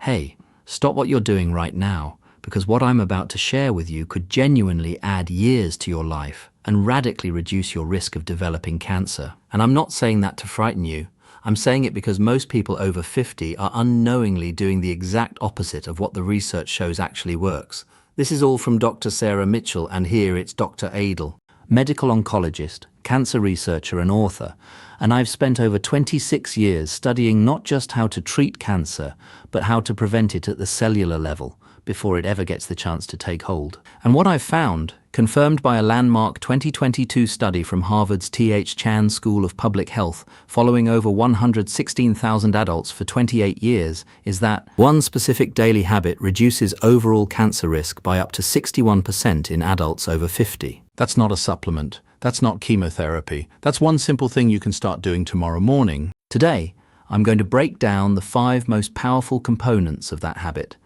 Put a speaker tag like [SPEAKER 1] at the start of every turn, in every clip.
[SPEAKER 1] Hey, stop what you're doing right now, because what I'm about to share with you could genuinely add years to your life and radically reduce your risk of developing cancer. And I'm not saying that to frighten you. I'm saying it because most people over 50 are unknowingly doing the exact opposite of what the research shows actually works. This is all from Dr. Sarah Mitchell, and here it's Dr. Aiden, medical oncologist, cancer researcher and author, and I've spent over 26 years studying not just how to treat cancer, but how to prevent it at the cellular level before it ever gets the chance to take hold. And what I've found, confirmed by a landmark 2022 study from Harvard's T.H. Chan School of Public Health, following over 116,000 adults for 28 years, is that one specific daily habit reduces overall cancer risk by up to 61% in adults over 50.
[SPEAKER 2] That's not a supplement. That's not chemotherapy. That's one simple thing you can start doing tomorrow morning.
[SPEAKER 1] Today, I'm going to break down the 5 most powerful components of that habit,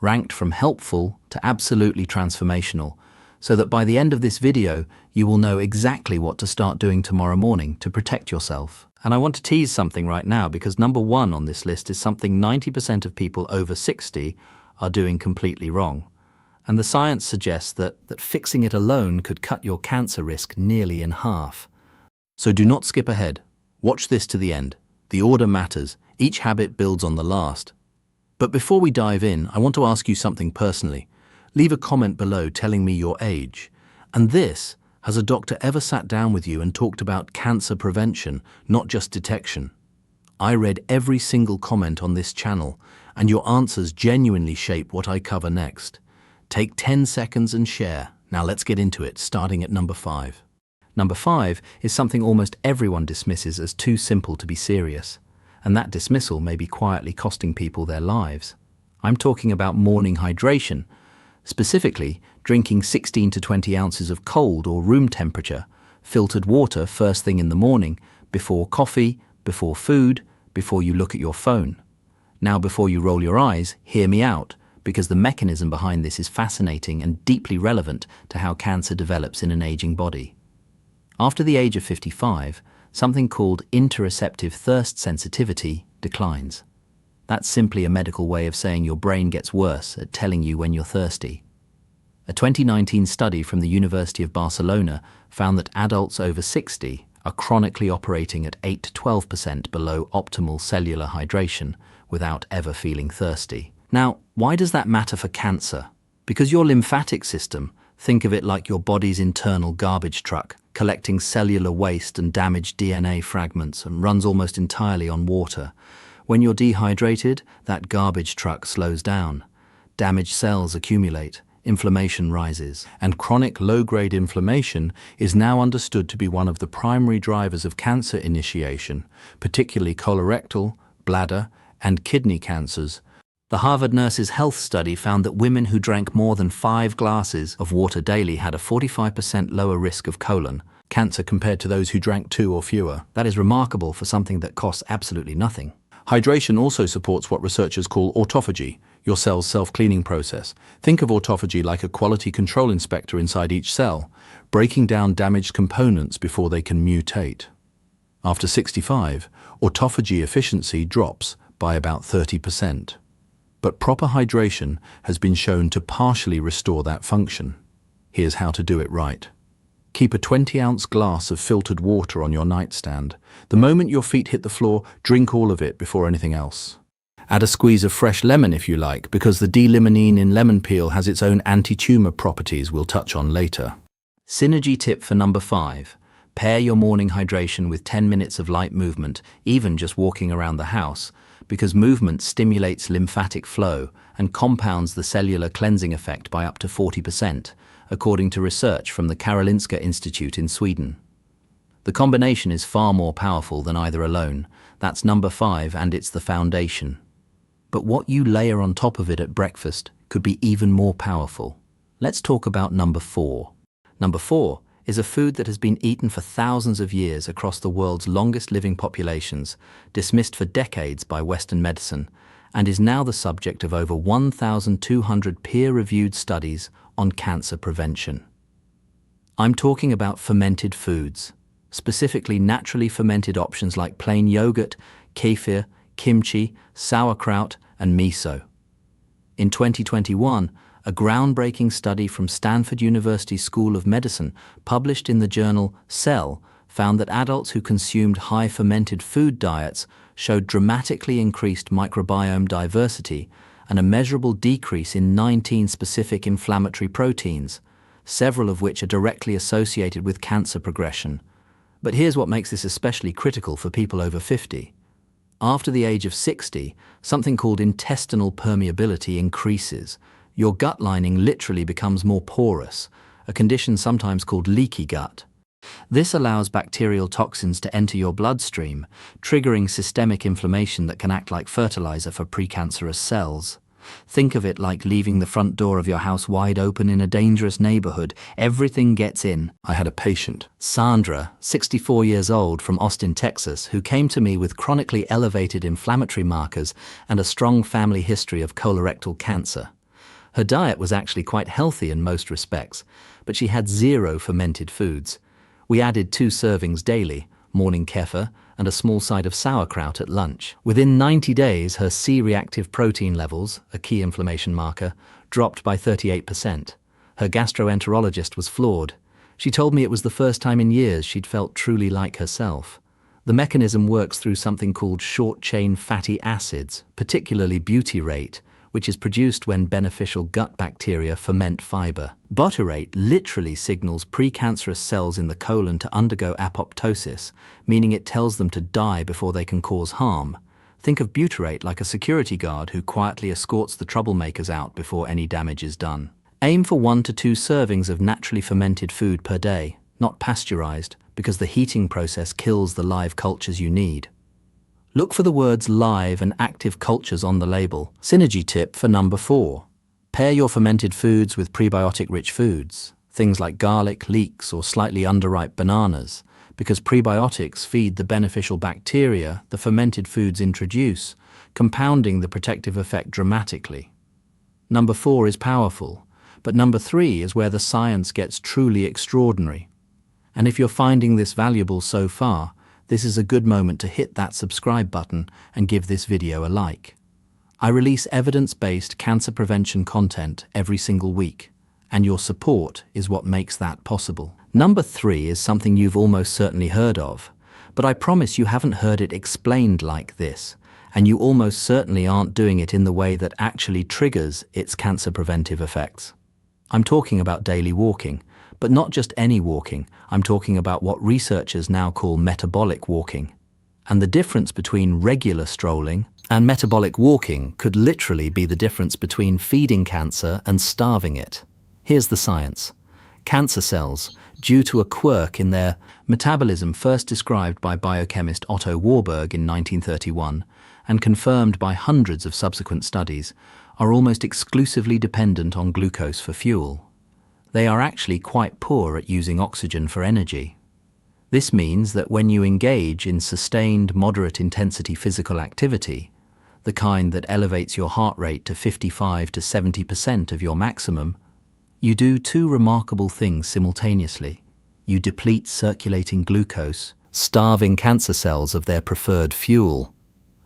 [SPEAKER 1] ranked from helpful to absolutely transformational, so that by the end of this video, you will know exactly what to start doing tomorrow morning to protect yourself. And I want to tease something right now, because number 1 on this list is something 90% of people over 60 are doing completely wrong. And the science suggests that fixing it alone could cut your cancer risk nearly in half.
[SPEAKER 2] So do not skip ahead. Watch this to the end. The order matters. Each habit builds on the last. But before we dive in, I want to ask you something personally. Leave a comment below telling me your age. And this, has a doctor ever sat down with you and talked about cancer prevention, not just detection? I read every single comment on this channel, and your answers genuinely shape what I cover next. Take 10 seconds and share. Now let's get into it, starting at number 5.
[SPEAKER 1] Number 5 is something almost everyone dismisses as too simple to be serious. And that dismissal may be quietly costing people their lives. I'm talking about morning hydration, specifically drinking 16 to 20 ounces of cold or room temperature, filtered water first thing in the morning, before coffee, before food, before you look at your phone. Now, before you roll your eyes, hear me out, because the mechanism behind this is fascinating and deeply relevant to how cancer develops in an aging body. After the age of 55, something called interoceptive thirst sensitivity declines. That's simply a medical way of saying your brain gets worse at telling you when you're thirsty. A 2019 study from the University of Barcelona found that adults over 60 are chronically operating at 8 to 12% below optimal cellular hydration without ever feeling thirsty. Now, why does that matter for cancer? Because your lymphatic system, think of it like your body's internal garbage truck, collecting cellular waste and damaged DNA fragments, and runs almost entirely on water. When you're dehydrated, that garbage truck slows down. Damaged cells accumulate, inflammation rises, and chronic low-grade inflammation is now understood to be one of the primary drivers of cancer initiation, particularly colorectal, bladder, and kidney cancers. The Harvard Nurses' Health study found that women who drank more than 5 glasses of water daily had a 45% lower risk of colon cancer compared to those who drank 2 or fewer. That is remarkable for something that costs absolutely nothing.
[SPEAKER 2] Hydration also supports what researchers call autophagy, your cell's self-cleaning process. Think of autophagy like a quality control inspector inside each cell, breaking down damaged components before they can mutate. After 65, autophagy efficiency drops by about 30%. But proper hydration has been shown to partially restore that function. Here's how to do it right. Keep a 20-ounce glass of filtered water on your nightstand. The moment your feet hit the floor, drink all of it before anything else. Add a squeeze of fresh lemon if you like, because the D-limonene in lemon peel has its own anti-tumor properties we'll touch on later.
[SPEAKER 1] Synergy tip for number 5. Pair your morning hydration with 10 minutes of light movement, even just walking around the house, because movement stimulates lymphatic flow and compounds the cellular cleansing effect by up to 40%, according to research from the Karolinska Institute in Sweden. The combination is far more powerful than either alone. That's number 5, and it's the foundation. But what you layer on top of it at breakfast could be even more powerful. Let's talk about number 4. Number 4 is a food that has been eaten for thousands of years across the world's longest living populations, dismissed for decades by Western medicine, and is now the subject of over 1,200 peer-reviewed studies on cancer prevention. I'm talking about fermented foods, specifically naturally fermented options like plain yogurt, kefir, kimchi, sauerkraut, and miso. In 2021, a groundbreaking study from Stanford University School of Medicine, published in the journal Cell, found that adults who consumed high fermented food diets showed dramatically increased microbiome diversity and a measurable decrease in 19 specific inflammatory proteins, several of which are directly associated with cancer progression. But here's what makes this especially critical for people over 50. After the age of 60, something called intestinal permeability increases. Your gut lining literally becomes more porous, a condition sometimes called leaky gut. This allows bacterial toxins to enter your bloodstream, triggering systemic inflammation that can act like fertilizer for precancerous cells. Think of it like leaving the front door of your house wide open in a dangerous neighborhood. Everything gets in.
[SPEAKER 2] I had a patient,
[SPEAKER 1] Sandra, 64 years old, from Austin, Texas, who came to me with chronically elevated inflammatory markers and a strong family history of colorectal cancer. Her diet was actually quite healthy in most respects, but she had 0 fermented foods. We added 2 servings daily, morning kefir and a small side of sauerkraut at lunch. Within 90 days, her C-reactive protein levels, a key inflammation marker, dropped by 38%. Her gastroenterologist was floored. She told me it was the first time in years she'd felt truly like herself. The mechanism works through something called short-chain fatty acids, particularly butyrate, which is produced when beneficial gut bacteria ferment fiber. Butyrate literally signals precancerous cells in the colon to undergo apoptosis, meaning it tells them to die before they can cause harm. Think of butyrate like a security guard who quietly escorts the troublemakers out before any damage is done. Aim for 1 to 2 servings of naturally fermented food per day, not pasteurized, because the heating process kills the live cultures you need. Look for the words live and active cultures on the label. Synergy tip for number 4. Pair your fermented foods with prebiotic-rich foods, things like garlic, leeks, or slightly underripe bananas, because prebiotics feed the beneficial bacteria the fermented foods introduce, compounding the protective effect dramatically. Number 4 is powerful, but number 3 is where the science gets truly extraordinary. And if you're finding this valuable so far, this is a good moment to hit that subscribe button and give this video a like. I release evidence-based cancer prevention content every single week, and your support is what makes that possible. Number 3 is something you've almost certainly heard of, but I promise you haven't heard it explained like this, and you almost certainly aren't doing it in the way that actually triggers its cancer preventive effects. I'm talking about daily walking, but not just any walking. I'm talking about what researchers now call metabolic walking. And the difference between regular strolling and metabolic walking could literally be the difference between feeding cancer and starving it. Here's the science. Cancer cells, due to a quirk in their metabolism first described by biochemist Otto Warburg in 1931 and confirmed by hundreds of subsequent studies, are almost exclusively dependent on glucose for fuel. They are actually quite poor at using oxygen for energy. This means that when you engage in sustained moderate-intensity physical activity, the kind that elevates your heart rate to 55 to 70% of your maximum, you do 2 remarkable things simultaneously. You deplete circulating glucose, starving cancer cells of their preferred fuel,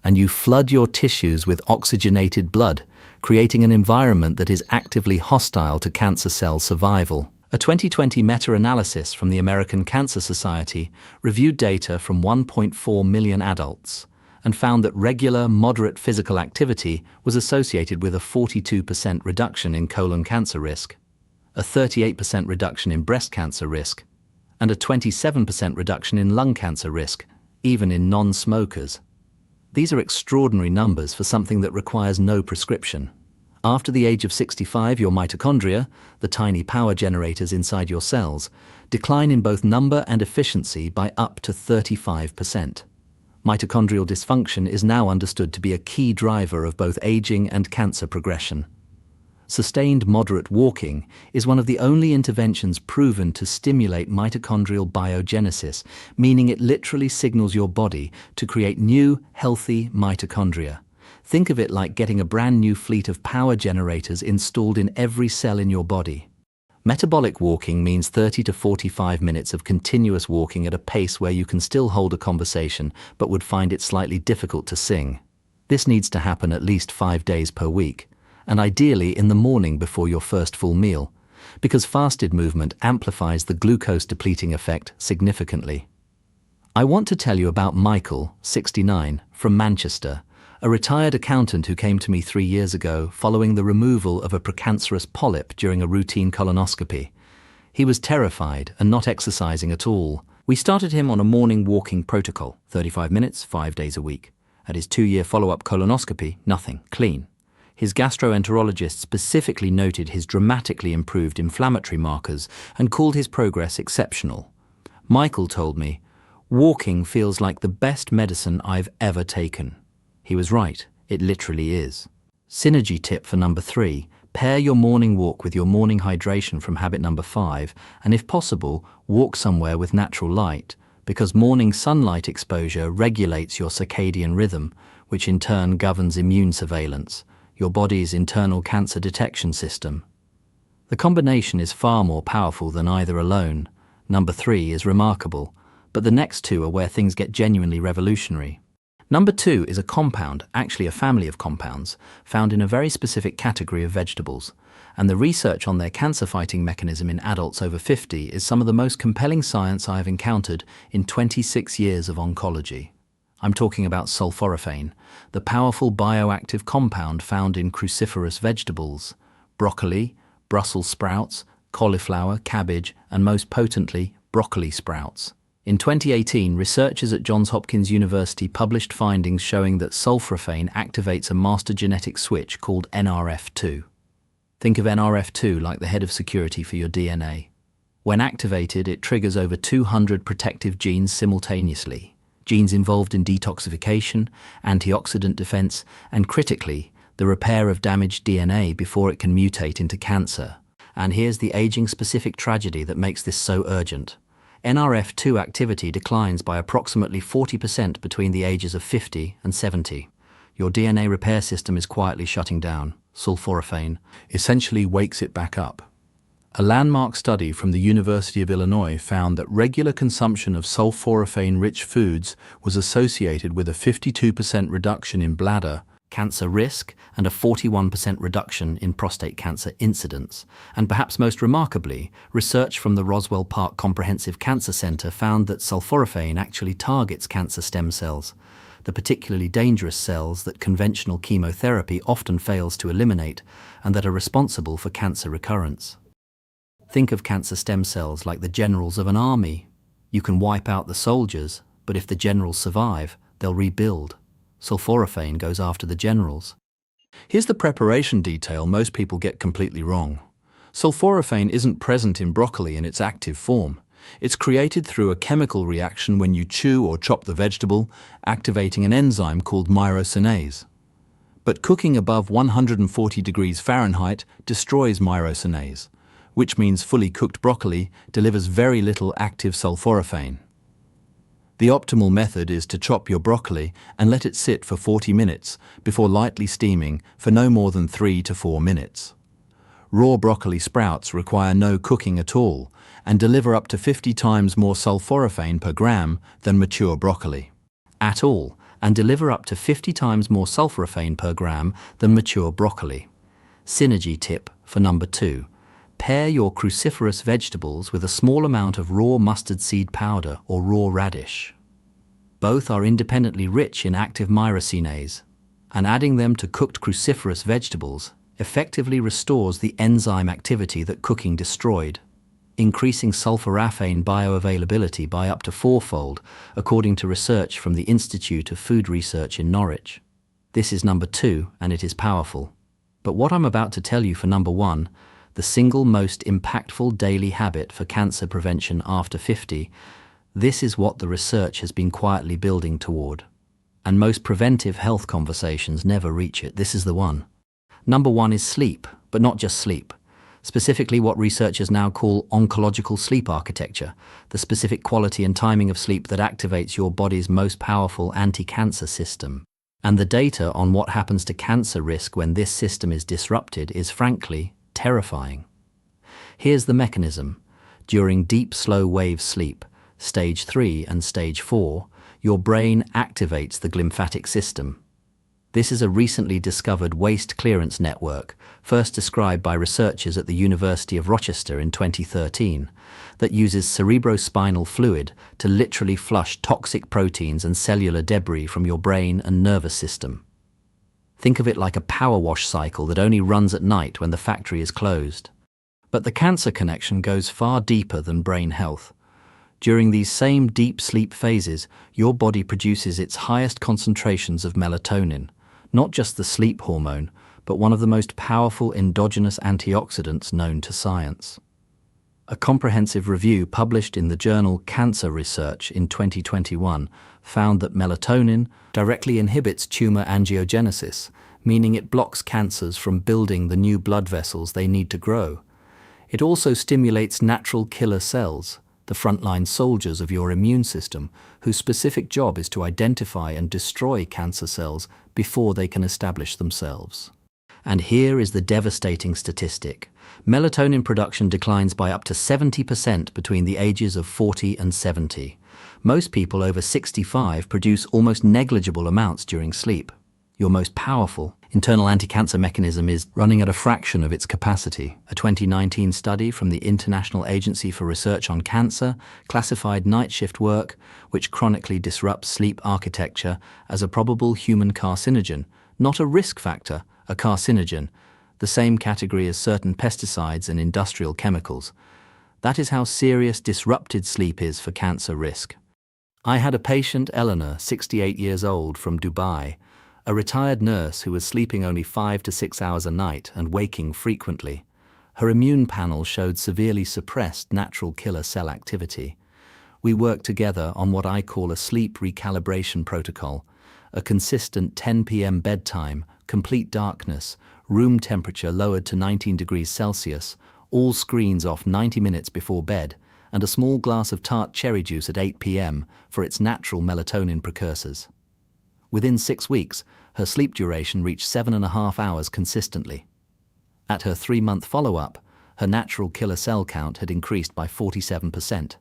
[SPEAKER 1] and you flood your tissues with oxygenated blood, creating an environment that is actively hostile to cancer cell survival. A 2020 meta-analysis from the American Cancer Society reviewed data from 1.4 million adults and found that regular, moderate physical activity was associated with a 42% reduction in colon cancer risk, a 38% reduction in breast cancer risk, and a 27% reduction in lung cancer risk, even in non-smokers. These are extraordinary numbers for something that requires no prescription. After the age of 65, your mitochondria, the tiny power generators inside your cells, decline in both number and efficiency by up to 35%. Mitochondrial dysfunction is now understood to be a key driver of both aging and cancer progression. Sustained moderate walking is one of the only interventions proven to stimulate mitochondrial biogenesis, meaning it literally signals your body to create new, healthy mitochondria. Think of it like getting a brand new fleet of power generators installed in every cell in your body. Metabolic walking means 30 to 45 minutes of continuous walking at a pace where you can still hold a conversation but would find it slightly difficult to sing. This needs to happen at least 5 days per week, and ideally in the morning before your first full meal, because fasted movement amplifies the glucose-depleting effect significantly. I want to tell you about Michael, 69, from Manchester, a retired accountant who came to me 3 years ago following the removal of a precancerous polyp during a routine colonoscopy. He was terrified and not exercising at all. We started him on a morning walking protocol, 35 minutes, 5 days a week. At his 2-year follow-up colonoscopy, nothing, clean. His gastroenterologist specifically noted his dramatically improved inflammatory markers and called his progress exceptional. Michael told me, "Walking feels like the best medicine I've ever taken." He was right, it literally is. Synergy tip for number 3, pair your morning walk with your morning hydration from habit number 5, and if possible, walk somewhere with natural light, because morning sunlight exposure regulates your circadian rhythm, which in turn governs immune surveillance, your body's internal cancer detection system. The combination is far more powerful than either alone. Number 3 is remarkable, but the next 2 are where things get genuinely revolutionary. Number 2 is a compound, actually a family of compounds, found in a very specific category of vegetables, and the research on their cancer-fighting mechanism in adults over 50 is some of the most compelling science I have encountered in 26 years of oncology. I'm talking about sulforaphane, the powerful bioactive compound found in cruciferous vegetables, broccoli, Brussels sprouts, cauliflower, cabbage, and most potently, broccoli sprouts. In 2018, researchers at Johns Hopkins University published findings showing that sulforaphane activates a master genetic switch called NRF2. Think of NRF2 like the head of security for your DNA. When activated, it triggers over 200 protective genes simultaneously. Genes involved in detoxification, antioxidant defense, and critically, the repair of damaged DNA before it can mutate into cancer. And here's the aging-specific tragedy that makes this so urgent. NRF2 activity declines by approximately 40% between the ages of 50 and 70. Your DNA repair system is quietly shutting down. Sulforaphane
[SPEAKER 2] essentially wakes it back up. A landmark study from the University of Illinois found that regular consumption of sulforaphane-rich foods was associated with a 52% reduction in bladder
[SPEAKER 1] cancer risk and a 41% reduction in prostate cancer incidence. And perhaps most remarkably, research from the Roswell Park Comprehensive Cancer Center found that sulforaphane actually targets cancer stem cells, the particularly dangerous cells that conventional chemotherapy often fails to eliminate and that are responsible for cancer recurrence. Think of cancer stem cells like the generals of an army. You can wipe out the soldiers, but if the generals survive, they'll rebuild. Sulforaphane goes after the generals.
[SPEAKER 2] Here's the preparation detail most people get completely wrong. Sulforaphane isn't present in broccoli in its active form. It's created through a chemical reaction when you chew or chop the vegetable, activating an enzyme called myrosinase. But cooking above 140 degrees Fahrenheit destroys myrosinase, which means fully cooked broccoli delivers very little active sulforaphane. The optimal method is to chop your broccoli and let it sit for 40 minutes before lightly steaming for no more than 3 to 4 minutes. Raw broccoli sprouts require no cooking at all and deliver up to 50 times more sulforaphane per gram than mature broccoli.
[SPEAKER 1] At all, and deliver up to 50 times more sulforaphane per gram than mature broccoli. Synergy tip for number 2. Pair your cruciferous vegetables with a small amount of raw mustard seed powder or raw radish. Both are independently rich in active myrosinase, and adding them to cooked cruciferous vegetables effectively restores the enzyme activity that cooking destroyed, increasing sulforaphane bioavailability by up to 4-fold, according to research from the Institute of Food Research in Norwich. This is number 2, and it is powerful. But what I'm about to tell you for number 1, the single most impactful daily habit for cancer prevention after 50, this is what the research has been quietly building toward. And most preventive health conversations never reach it. This is the one. Number 1 is sleep, but not just sleep. Specifically what researchers now call oncological sleep architecture, the specific quality and timing of sleep that activates your body's most powerful anti-cancer system. And the data on what happens to cancer risk when this system is disrupted is frankly terrifying. Here's the mechanism. During deep slow wave sleep, stage 3 and stage 4, your brain activates the glymphatic system. This is a recently discovered waste clearance network, first described by researchers at the University of Rochester in 2013, that uses cerebrospinal fluid to literally flush toxic proteins and cellular debris from your brain and nervous system. Think of it like a power wash cycle that only runs at night when the factory is closed. But the cancer connection goes far deeper than brain health. During these same deep sleep phases, your body produces its highest concentrations of melatonin, not just the sleep hormone, but one of the most powerful endogenous antioxidants known to science. A comprehensive review published in the journal Cancer Research in 2021 found that melatonin directly inhibits tumor angiogenesis, meaning it blocks cancers from building the new blood vessels they need to grow. It also stimulates natural killer cells, the frontline soldiers of your immune system, whose specific job is to identify and destroy cancer cells before they can establish themselves. And here is the devastating statistic. Melatonin production declines by up to 70% between the ages of 40 and 70. Most people over 65 produce almost negligible amounts during sleep. Your most powerful internal anti-cancer mechanism is running at a fraction of its capacity. A 2019 study from the International Agency for Research on Cancer classified night shift work, which chronically disrupts sleep architecture, as a probable human carcinogen, not a risk factor, a carcinogen, the same category as certain pesticides and industrial chemicals. That is how serious disrupted sleep is for cancer risk. I had a patient, Eleanor, 68 years old, from Dubai, a retired nurse who was sleeping only 5 to 6 hours a night and waking frequently. Her immune panel showed severely suppressed natural killer cell activity. We worked together on what I call a sleep recalibration protocol, a consistent 10 p.m. bedtime, complete darkness, room temperature lowered to 19 degrees Celsius, all screens off 90 minutes before bed, and a small glass of tart cherry juice at 8 p.m. for its natural melatonin precursors. Within 6 weeks, her sleep duration reached 7.5 hours consistently. At her 3-month follow-up, her natural killer cell count had increased by 47%.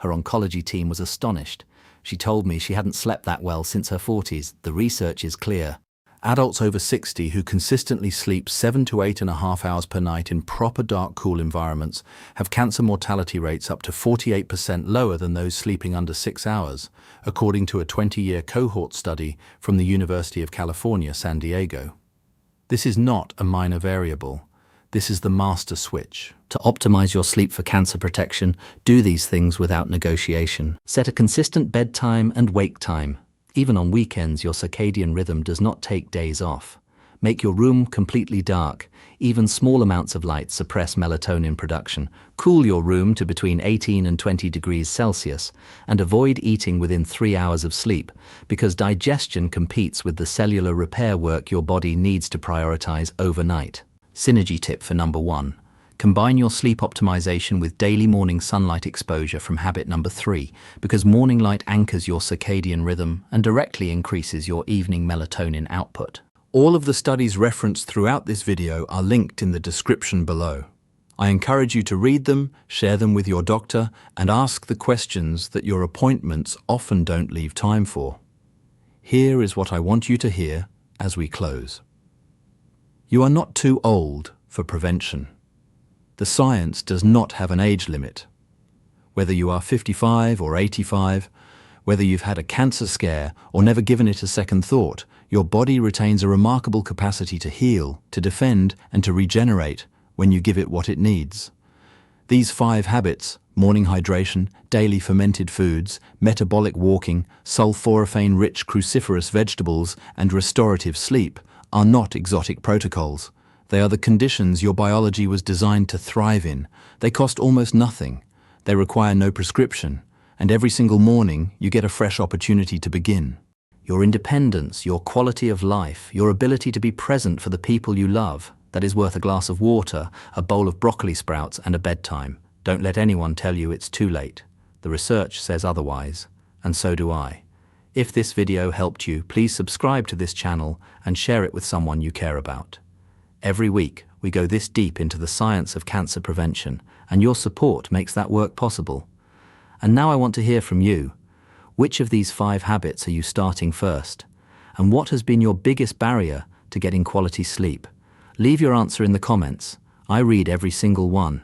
[SPEAKER 1] Her oncology team was astonished. She told me she hadn't slept that well since her 40s. The research is clear.
[SPEAKER 2] Adults over 60 who consistently sleep 7 to 8.5 hours per night in proper dark, cool environments have cancer mortality rates up to 48% lower than those sleeping under 6 hours, according to a 20-year cohort study from the University of California, San Diego. This is not a minor variable. This is the master switch.
[SPEAKER 1] To optimize your sleep for cancer protection, do these things without negotiation. Set a consistent bedtime and wake time. Even on weekends, your circadian rhythm does not take days off. Make your room completely dark. Even small amounts of light suppress melatonin production. Cool your room to between 18 and 20 degrees Celsius, and avoid eating within 3 hours of sleep, because digestion competes with the cellular repair work your body needs to prioritize overnight. Synergy tip for number 1. Combine your sleep optimization with daily morning sunlight exposure from habit number 3, because morning light anchors your circadian rhythm and directly increases your evening melatonin output.
[SPEAKER 2] All of the studies referenced throughout this video are linked in the description below. I encourage you to read them, share them with your doctor, and ask the questions that your appointments often don't leave time for. Here is what I want you to hear as we close. You are not too old for prevention. The science does not have an age limit. Whether you are 55 or 85, whether you've had a cancer scare or never given it a second thought, your body retains a remarkable capacity to heal, to defend, and to regenerate when you give it what it needs. These 5 habits, morning hydration, daily fermented foods, metabolic walking, sulforaphane-rich cruciferous vegetables, and restorative sleep, are not exotic protocols. They are the conditions your biology was designed to thrive in. They cost almost nothing. They require no prescription. And every single morning, you get a fresh opportunity to begin. Your independence, your quality of life, your ability to be present for the people you love, that is worth a glass of water, a bowl of broccoli sprouts, and a bedtime. Don't let anyone tell you it's too late. The research says otherwise, and so do I. If this video helped you, please subscribe to this channel and share it with someone you care about. Every week, we go this deep into the science of cancer prevention, and your support makes that work possible. And now I want to hear from you. Which of these 5 habits are you starting first?
[SPEAKER 1] And what has been your biggest barrier to getting quality sleep? Leave your answer in the comments. I read every single one.